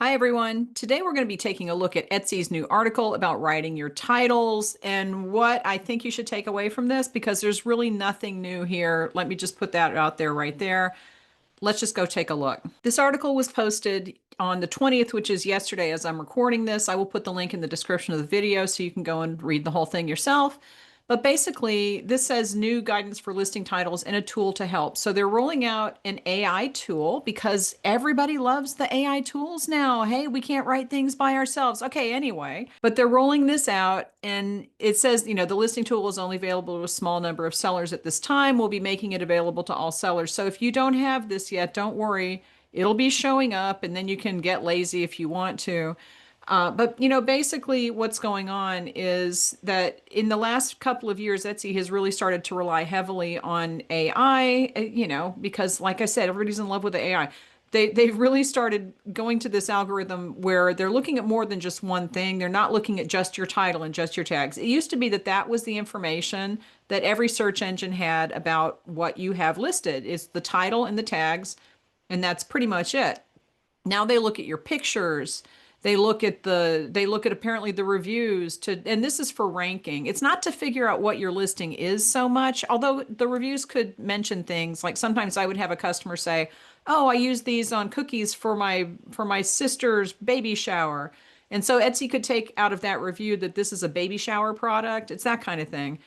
Hi, everyone. Today we're going to be taking a look at Etsy's new article about writing your titles and what I think you should take away from this because there's really nothing new here. Let me just put that out there right there. Let's just go take a look. This article was posted on the 20th, which is yesterday as I'm recording this. I will put the link in the description of the video so you can go and read the whole thing yourself. But basically, this says new guidance for listing titles and a tool to help. So they're rolling out an AI tool because everybody loves the AI tools now. Hey, we can't write things by ourselves. Okay, anyway, but they're rolling this out and it says, the listing tool is only available to a small number of sellers at this time. We'll be making it available to all sellers. So if you don't have this yet, don't worry. It'll be showing up and then you can get lazy if you want to. But basically what's going on is that in the last couple of years, Etsy has really started to rely heavily on AI, because like I said, everybody's in love with the AI. They've really started going to this algorithm where they're looking at more than just one thing. They're not looking at just your title and just your tags. It used to be that that was the information that every search engine had about what you have listed is the title and the tags, and that's pretty much it. Now they look at your pictures. They look at apparently the reviews and this is for ranking. It's not to figure out what your listing is so much, although the reviews could mention things like sometimes I would have a customer say, "Oh, I use these on cookies for my sister's baby shower." And so Etsy could take out of that review that this is a baby shower product. It's that kind of thing.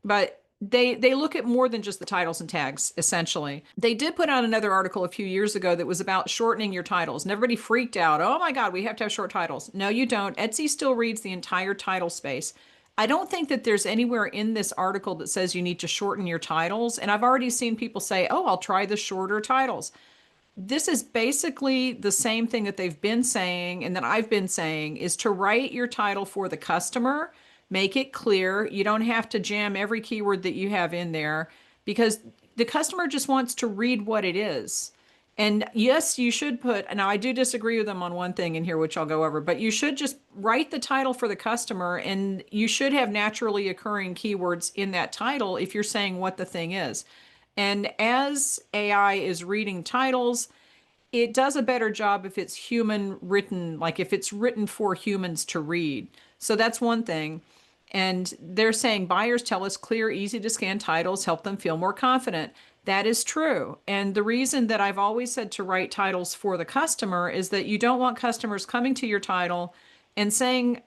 But they look at more than just the titles and tags, essentially. They did put out another article a few years ago that was about shortening your titles, and everybody freaked out. Oh my God, we have to have short titles. No, you don't. Etsy still reads the entire title space. I don't think that there's anywhere in this article that says you need to shorten your titles. And I've already seen people say, oh, I'll try the shorter titles. This is basically the same thing that they've been saying and that I've been saying is to write your title for the customer, make it clear. You don't have to jam every keyword that you have in there because the customer just wants to read what it is. And yes, you should put, now I do disagree with them on one thing in here, which I'll go over, but you should just write the title for the customer and you should have naturally occurring keywords in that title if you're saying what the thing is. And as AI is reading titles, it does a better job if it's human written, like if it's written for humans to read. So that's one thing. And they're saying buyers tell us clear, easy to scan titles help them feel more confident. That is true. And the reason that I've always said to write titles for the customer is that you don't want customers coming to your title and saying,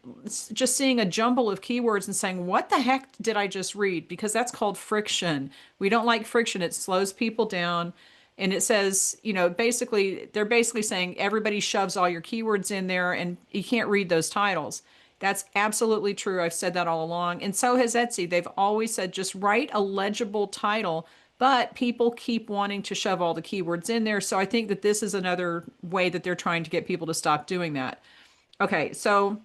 just seeing a jumble of keywords and saying, what the heck did I just read? Because that's called friction. We don't like friction. It slows people down. And it says, basically, they're basically saying everybody shoves all your keywords in there and you can't read those titles. That's absolutely true. I've said that all along. And so has Etsy. They've always said just write a legible title, but people keep wanting to shove all the keywords in there. So I think that this is another way that they're trying to get people to stop doing that. Okay, so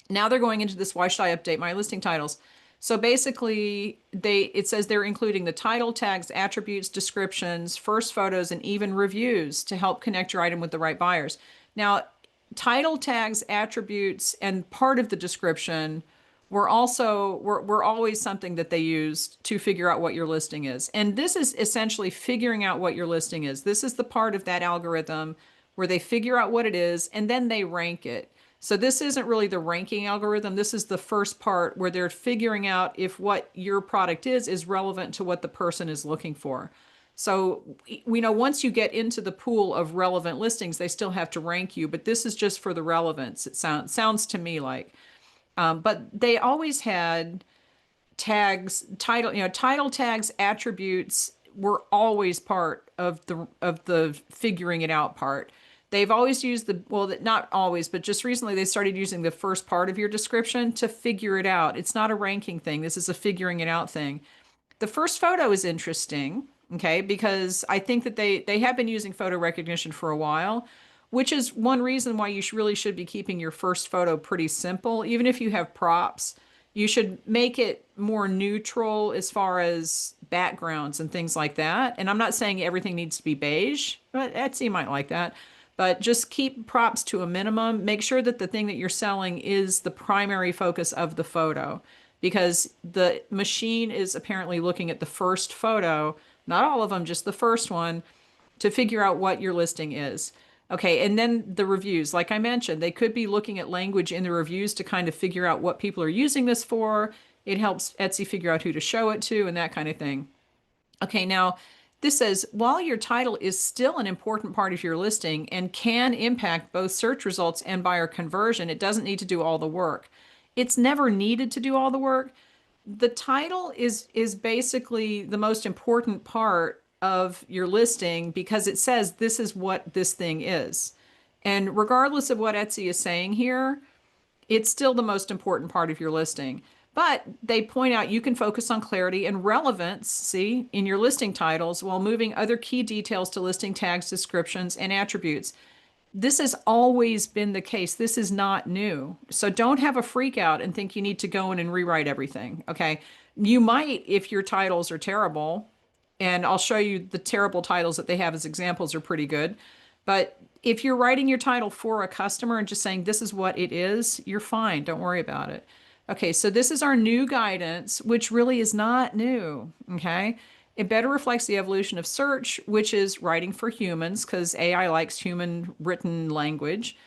now they're going into this, why should I update my listing titles? So basically, it says they're including the title, tags, attributes, descriptions, first photos, and even reviews to help connect your item with the right buyers. Now, title, tags, attributes, and part of the description were always something that they used to figure out what your listing is. And this is essentially figuring out what your listing is. This is the part of that algorithm where they figure out what it is and then they rank it. So this isn't really the ranking algorithm. This is the first part where they're figuring out if what your product is relevant to what the person is looking for. So we know once you get into the pool of relevant listings, they still have to rank you, but this is just for the relevance. It sounds to me like. But they always had tags, title tags, attributes were always part of the figuring it out part. They've always used not always, but just recently they started using the first part of your description to figure it out. It's not a ranking thing. This is a figuring it out thing. The first photo is interesting, okay, because I think that they have been using photo recognition for a while, which is one reason why you really should be keeping your first photo pretty simple. Even if you have props, you should make it more neutral as far as backgrounds and things like that. And I'm not saying everything needs to be beige, but Etsy might like that. But just keep props to a minimum. Make sure that the thing that you're selling is the primary focus of the photo because the machine is apparently looking at the first photo, not all of them, just the first one, to figure out what your listing is. Okay, and then the reviews, like I mentioned, they could be looking at language in the reviews to kind of figure out what people are using this for. It helps Etsy figure out who to show it to and that kind of thing. Okay, now this says while your title is still an important part of your listing and can impact both search results and buyer conversion, it doesn't need to do all the work. It's never needed to do all the work. The title is basically the most important part of your listing because it says this is what this thing is. And regardless of what Etsy is saying here, it's still the most important part of your listing. But they point out you can focus on clarity and relevance, see, in your listing titles while moving other key details to listing tags, descriptions, and attributes. This has always been the case. This is not new. So don't have a freak out and think you need to go in and rewrite everything. Okay. You might if your titles are terrible, and I'll show you the terrible titles that they have as examples are pretty good. But if you're writing your title for a customer and just saying this is what it is, you're fine. Don't worry about it. Okay, so this is our new guidance, which really is not new. Okay. It better reflects the evolution of search, which is writing for humans, because AI likes human written language,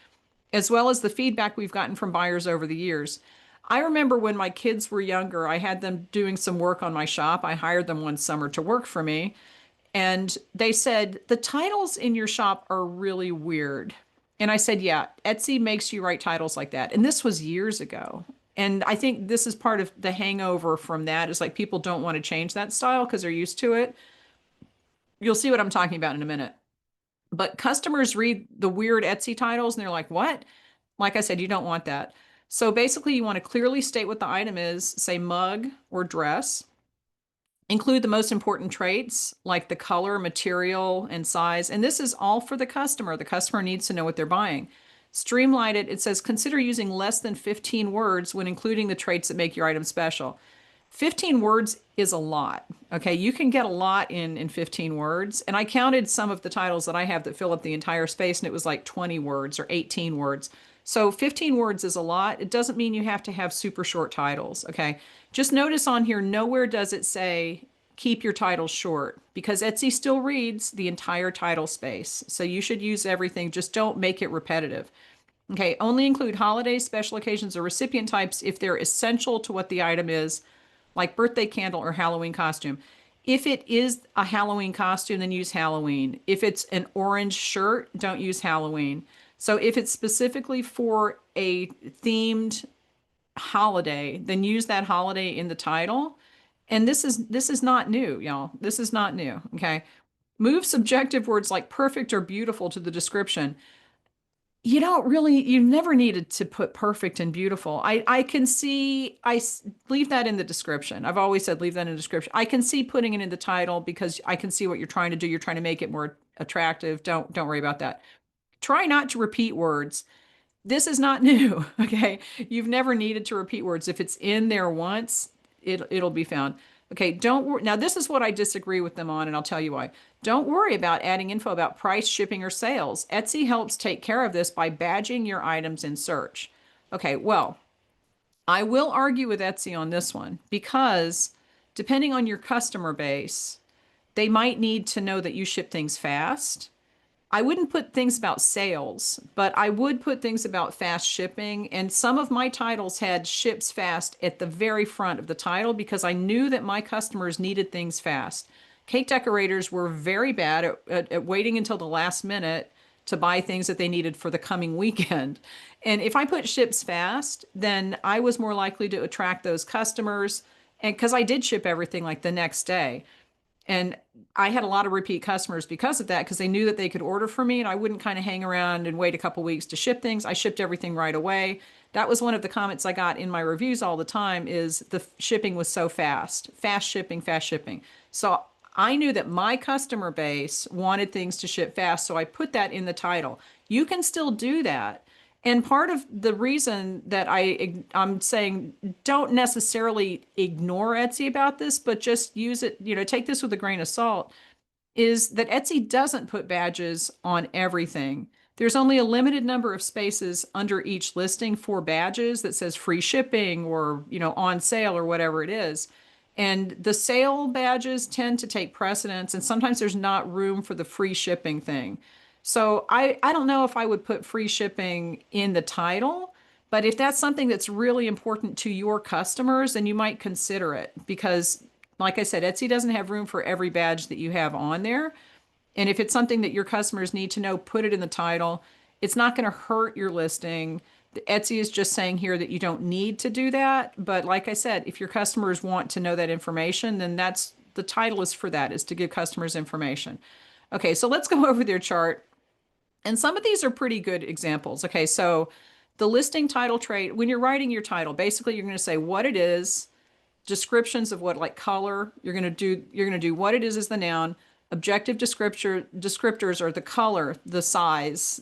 as well as the feedback we've gotten from buyers over the years. I remember when my kids were younger, I had them doing some work on my shop. I hired them one summer to work for me. And they said, the titles in your shop are really weird. And I said, yeah, Etsy makes you write titles like that. And this was years ago. And I think this is part of the hangover from that is like people don't want to change that style because they're used to it. You'll see what I'm talking about in a minute. But customers read the weird Etsy titles and they're like, what? Like I said, you don't want that. So basically, you want to clearly state what the item is, say mug or dress. Include the most important traits like the color, material, and size. And this is all for the customer. The customer needs to know what they're buying. Streamline it. It says consider using less than 15 words when including the traits that make your item special. 15 words is a lot. Okay, you can get a lot in 15 words. And I counted some of the titles that I have that fill up the entire space, and it was like 20 words or 18 words. So 15 words is a lot. It doesn't mean you have to have super short titles. Okay, just notice on here, nowhere does it say keep your titles short because Etsy still reads the entire title space. So you should use everything. Just don't make it repetitive. Okay, only include holidays, special occasions, or recipient types if they're essential to what the item is, like birthday candle or Halloween costume. If it is a Halloween costume, then use Halloween. If it's an orange shirt, don't use Halloween. So if it's specifically for a themed holiday, then use that holiday in the title. And this is not new, y'all. This is not new. Okay. Move subjective words like perfect or beautiful to the description. You never needed to put perfect and beautiful. I can see, leave that in the description. I've always said leave that in the description. I can see putting it in the title because I can see what you're trying to do. You're trying to make it more attractive. Don't worry about that. Try not to repeat words. This is not new, okay? You've never needed to repeat words. If it's in there once, it'll be found. Okay, don't worry. Now, this is what I disagree with them on, and I'll tell you why. Don't worry about adding info about price, shipping, or sales. Etsy helps take care of this by badging your items in search. Okay, well, I will argue with Etsy on this one because depending on your customer base, they might need to know that you ship things fast. I wouldn't put things about sales, but I would put things about fast shipping. And some of my titles had ships fast at the very front of the title because I knew that my customers needed things fast. Cake decorators were very bad at waiting until the last minute to buy things that they needed for the coming weekend. And if I put ships fast, then I was more likely to attract those customers. And because I did ship everything like the next day. And I had a lot of repeat customers because of that, because they knew that they could order from me and I wouldn't kind of hang around and wait a couple weeks to ship things. I shipped everything right away. That was one of the comments I got in my reviews all the time is the shipping was so fast. Fast shipping, fast shipping. So I knew that my customer base wanted things to ship fast, so I put that in the title. You can still do that. And part of the reason that I'm saying don't necessarily ignore Etsy about this, but just use it, take this with a grain of salt, is that Etsy doesn't put badges on everything. There's only a limited number of spaces under each listing for badges that says free shipping or, on sale or whatever it is. And the sale badges tend to take precedence, and sometimes there's not room for the free shipping thing. So I don't know if I would put free shipping in the title, but if that's something that's really important to your customers, then you might consider it because, like I said, Etsy doesn't have room for every badge that you have on there. And if it's something that your customers need to know, put it in the title. It's not going to hurt your listing. The Etsy is just saying here that you don't need to do that. But like I said, if your customers want to know that information, then that's the title is for that, is to give customers information. Okay, so let's go over their chart. And some of these are pretty good examples. Okay, so the listing title trait, when you're writing your title, basically you're going to say what it is, descriptions of what, like color, you're going to do what it is as the noun. Objective descriptors are the color, the size,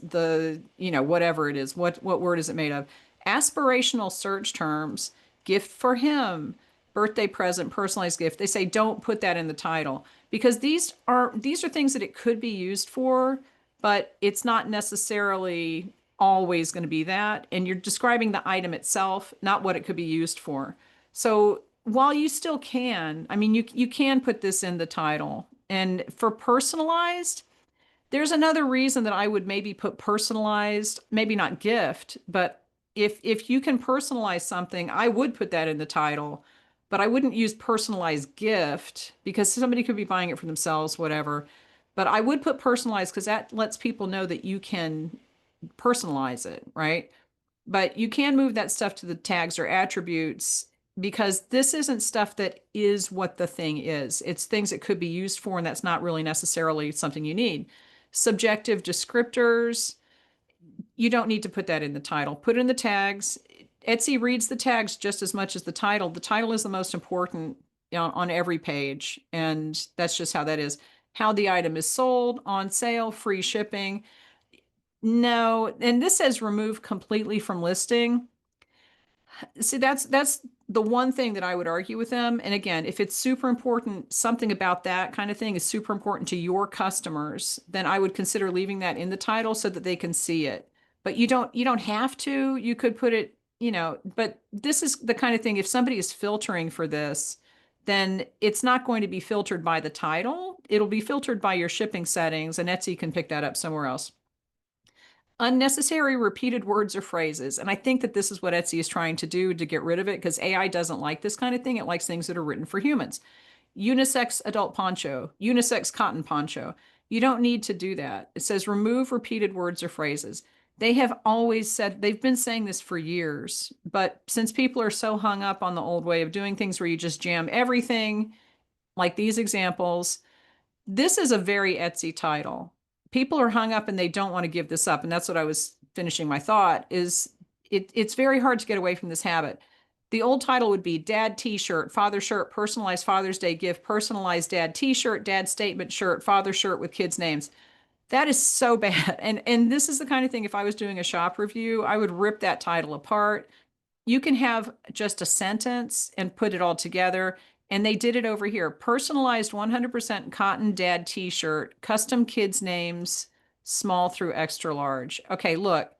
whatever it is. What word is it made of? Aspirational search terms, gift for him, birthday present, personalized gift. They say don't put that in the title because these are things that it could be used for, but it's not necessarily always going to be that. And you're describing the item itself, not what it could be used for. So while you still can, I mean, you can put this in the title. And for personalized, there's another reason that I would maybe put personalized, maybe not gift, but if you can personalize something, I would put that in the title, but I wouldn't use personalized gift because somebody could be buying it for themselves, whatever. But I would put personalized because that lets people know that you can personalize it, right? But you can move that stuff to the tags or attributes because this isn't stuff that is what the thing is. It's things it could be used for, and that's not really necessarily something you need. Subjective descriptors, you don't need to put that in the title. Put it in the tags. Etsy reads the tags just as much as the title. The title is the most important, on every page, and that's just how that is. How the item is sold, on sale, free shipping. No, and this says remove completely from listing. See, that's the one thing that I would argue with them. And again, if it's super important, something about that kind of thing is super important to your customers, then I would consider leaving that in the title so that they can see it. But you don't have to. You could put it, but this is the kind of thing, if somebody is filtering for this, then it's not going to be filtered by the title. It'll be filtered by your shipping settings, and Etsy can pick that up somewhere else. Unnecessary repeated words or phrases. And I think that this is what Etsy is trying to do to get rid of it because AI doesn't like this kind of thing. It likes things that are written for humans. Unisex adult poncho, unisex cotton poncho. You don't need to do that. It says remove repeated words or phrases. They have always said, they've been saying this for years, but since people are so hung up on the old way of doing things where you just jam everything, like these examples, this is a very Etsy title. People are hung up and they don't want to give this up. And that's what I was finishing my thought is it's very hard to get away from this habit. The old title would be dad t-shirt, father shirt, personalized Father's Day gift, personalized dad t-shirt, dad statement shirt, father shirt with kids' names. That is so bad. And this is the kind of thing, if I was doing a shop review, I would rip that title apart. You can have just a sentence and put it all together. And they did it over here. Personalized 100% cotton dad t-shirt, custom kids names, small through extra large. Okay, look,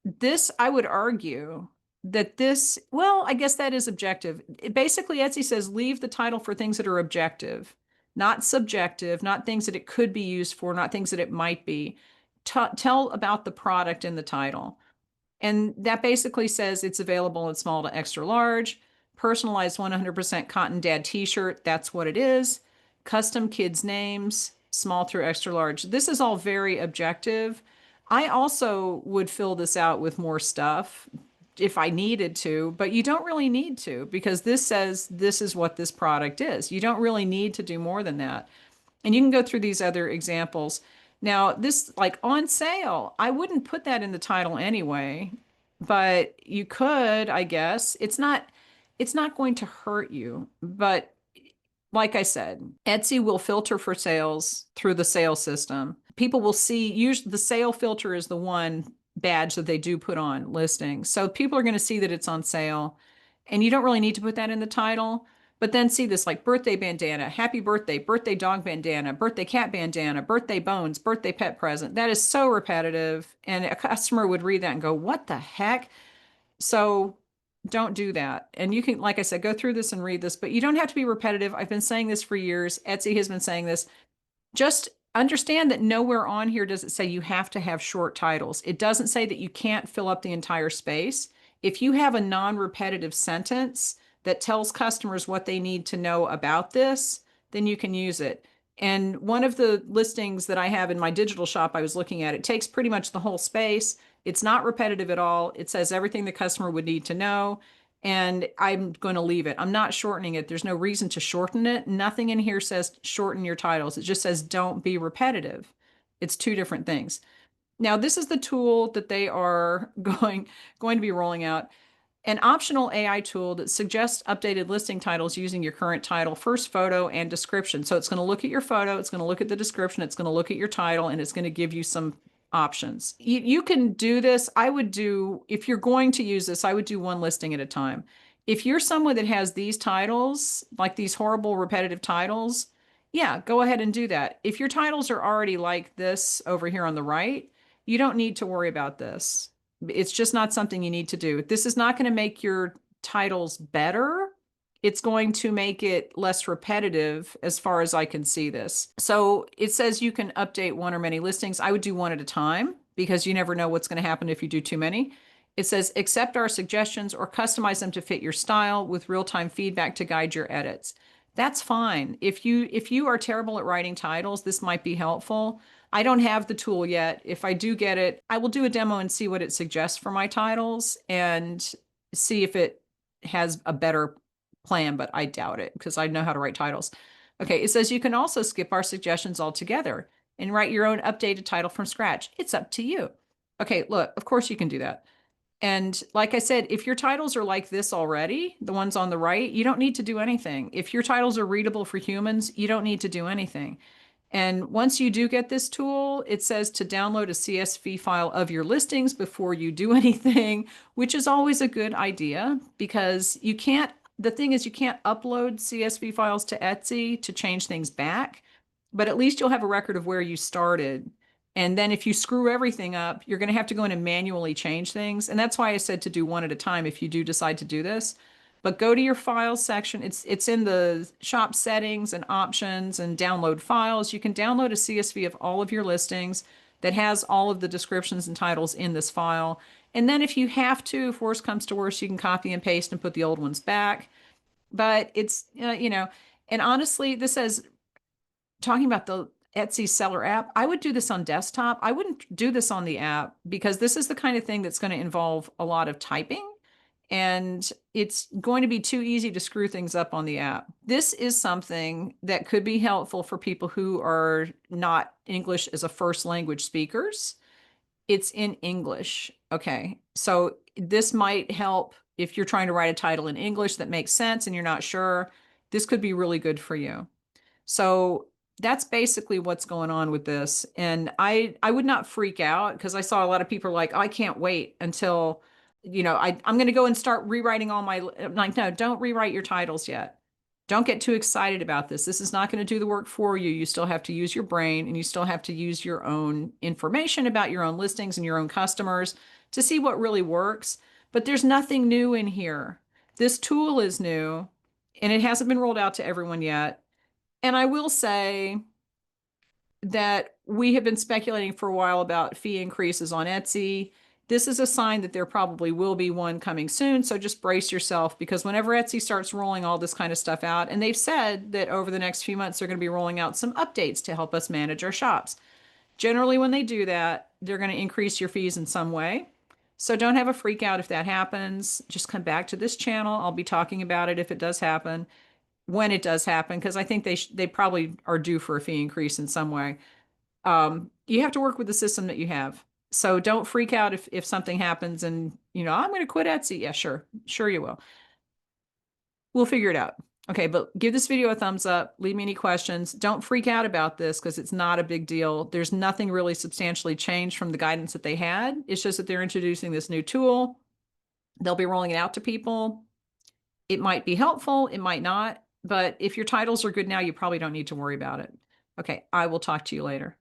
this, I would argue that this, well, I guess that is objective. Basically, Etsy says leave the title for things that are objective, not subjective, not things that it could be used for, not things that it might be. Tell about the product in the title. And that basically says it's available in small to extra large, personalized 100% cotton dad t-shirt. That's what it is. Custom kids names, small through extra large. This is all very objective. I also would fill this out with more stuff if I needed to, but you don't really need to because this says this is what this product is. You don't really need to do more than that. And you can go through these other examples. Now, this like on sale, I wouldn't put that in the title anyway, but you could, I guess. It's not going to hurt you, but like I said, Etsy will filter for sales through the sale system. People will see, usually the sale filter is the one badge that they do put on listings. So people are going to see that it's on sale, and you don't really need to put that in the title. But then see this like birthday bandana, happy birthday, birthday dog bandana, birthday cat bandana, birthday bones, birthday pet present. That is so repetitive. And a customer would read that and go, what the heck? So don't do that. And you can, like I said, go through this and read this, but you don't have to be repetitive. I've been saying this for years. Etsy has been saying this. Just understand that nowhere on here does it say you have to have short titles. It doesn't say that you can't fill up the entire space. If you have a non-repetitive sentence that tells customers what they need to know about this, then you can use it. And one of the listings that I have in my digital shop I was looking at, it takes pretty much the whole space. It's not repetitive at all. It says everything the customer would need to know. And I'm going to leave it. I'm not shortening it. There's no reason to shorten it. Nothing in here says shorten your titles. It just says don't be repetitive. It's two different things. Now, this is the tool that they are going to be rolling out. An optional AI tool that suggests updated listing titles using your current title, first photo, and description. So it's going to look at your photo, it's going to look at the description, it's going to look at your title, and it's going to give you some options. You can do this. I would do, if you're going to use this, I would do one listing at a time. If you're someone that has these titles, like these horrible repetitive titles, yeah, go ahead and do that. If your titles are already like this over here on the right, you don't need to worry about this. It's just not something you need to do. This is not going to make your titles better. It's going to make it less repetitive as far as I can see this. So it says you can update one or many listings. I would do one at a time because you never know what's going to happen if you do too many. It says accept our suggestions or customize them to fit your style with real-time feedback to guide your edits. That's fine. If you are terrible at writing titles, this might be helpful. I don't have the tool yet. If I do get it, I will do a demo and see what it suggests for my titles and see if it has a better plan, but I doubt it because I know how to write titles. Okay, it says you can also skip our suggestions altogether and write your own updated title from scratch. It's up to you. Okay, look, of course you can do that. And like I said, if your titles are like this already, the ones on the right, you don't need to do anything. If your titles are readable for humans, you don't need to do anything. And once you do get this tool, it says to download a CSV file of your listings before you do anything, which is always a good idea because you can't, the thing is you can't upload CSV files to Etsy to change things back, but at least you'll have a record of where you started. And then if you screw everything up, you're going to have to go in and manually change things. And that's why I said to do one at a time if you do decide to do this. But go to your files section. It's in the shop settings and options and download files. You can download a CSV of all of your listings that has all of the descriptions and titles in this file. And then if you have to, if worse comes to worse, you can copy and paste and put the old ones back. But it's, and honestly, this says, talking about the Etsy seller app, I would do this on desktop. I wouldn't do this on the app because this is the kind of thing that's going to involve a lot of typing and it's going to be too easy to screw things up on the app. This is something that could be helpful for people who are not English as a first language speakers. It's in English. Okay. So this might help if you're trying to write a title in English that makes sense and you're not sure. This could be really good for you. So that's basically what's going on with this. And I would not freak out because I saw a lot of people like, oh, I can't wait until, I'm going to go and start rewriting all my, I'm like, no, don't rewrite your titles yet. Don't get too excited about this. This is not going to do the work for you. You still have to use your brain and you still have to use your own information about your own listings and your own customers to see what really works. But there's nothing new in here. This tool is new and it hasn't been rolled out to everyone yet. And I will say that we have been speculating for a while about fee increases on Etsy. This is a sign that there probably will be one coming soon. So just brace yourself because whenever Etsy starts rolling all this kind of stuff out, and they've said that over the next few months, they're going to be rolling out some updates to help us manage our shops. Generally, when they do that, they're going to increase your fees in some way. So don't have a freak out if that happens. Just come back to this channel. I'll be talking about it if it does happen, when it does happen, because I think they probably are due for a fee increase in some way. You have to work with the system that you have. So don't freak out if something happens and, I'm going to quit Etsy. Yeah, sure you will. We'll figure it out. Okay, but give this video a thumbs up. Leave me any questions. Don't freak out about this because it's not a big deal. There's nothing really substantially changed from the guidance that they had. It's just that they're introducing this new tool. They'll be rolling it out to people. It might be helpful, it might not, but if your titles are good now, you probably don't need to worry about it. Okay, I will talk to you later.